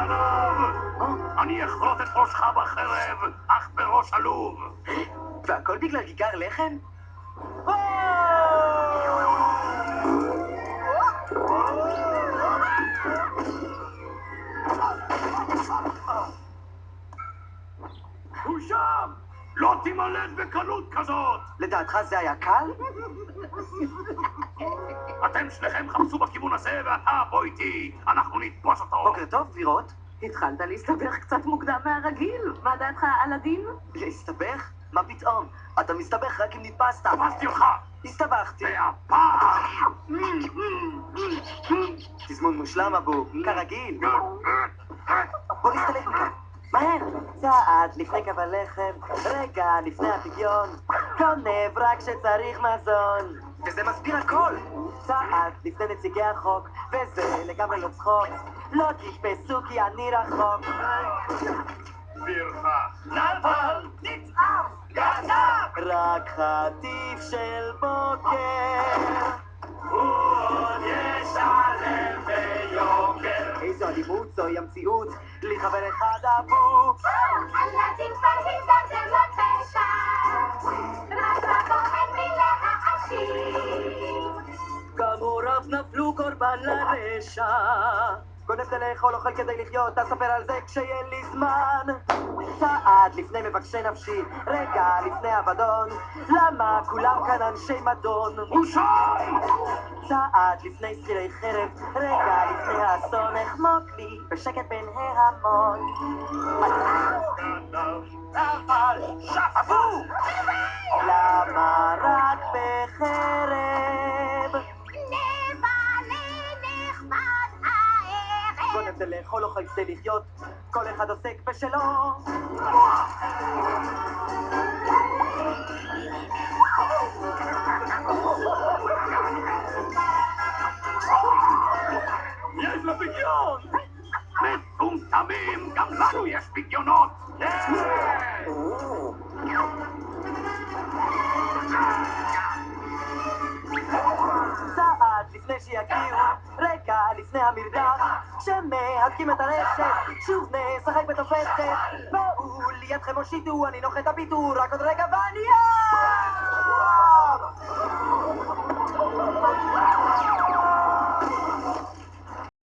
גנב! אני אחרוט את ראשך בחרב, אך בראש עלוב. והכל בגלל כיכר לחם? הוא שם! לא תימלט בקלות כזאת! לדעתך זה היה קל? אתם שניכם חפשו בכיוון הזה, ואתה בוא איתי, אנחנו נתפוס אותו. בוקר טוב, גבירות. התחלת להסתבך קצת מוקדם מהרגיל. מה דעתך על הדין? להסתבך? מה פתאום? אתה מסתבך רק אם נתפסת. תפסתי אותך! הסתבכתי. והפעם! תזמון מושלם, אבו. כרגיל. בוא נסתלק מכאן. מהר. צעד לפני קו הלחם, רגע לפני הפדיון. גונב רק כשצריך מזון. וזה מסביר הכל. צעד לפני נציגי החוק, וזה לגמרי לא צחוק. לא תתפסו כי אני רחוק. פרחח! נבל! נצער! גנב! רק חטיף של בוקר. הוא עוד ישלם ביוקר. איזו אלימות, זוהי המציאות. לי חבר אחד אבו. ילדים כבר הזדמתם לפשע, רק לפוחד מלהאשים. גם הוריו נפלו קורבן לרשע. גונב זה לאכול אוכל כדי לחיות, אספר על זה כשיהיה לי זמן. צעד לפני מבקשי נפשי, רגע לפני אבדון. למה כולם כאן אנשי מדון? הוא שם! צעד לפני שכירי חרב, רגע לפני האסון. אחמוק לי בשקט בין ההמון. אבל שפפו! למה רק בחרב? גונב זה לאכול אוכל כדי לחיות, כל אחד עוסק בשלו. יש לו פגיון! מטומטמים, גם לנו יש פגיונות! צעד לפני שיגיעו, רגע לפני המרדף. כשמהדקים את הרשת, שוב נשחק בתופסת. בואו לידכם הושיטו, אני נוחת הביטו, רק עוד רגע ואני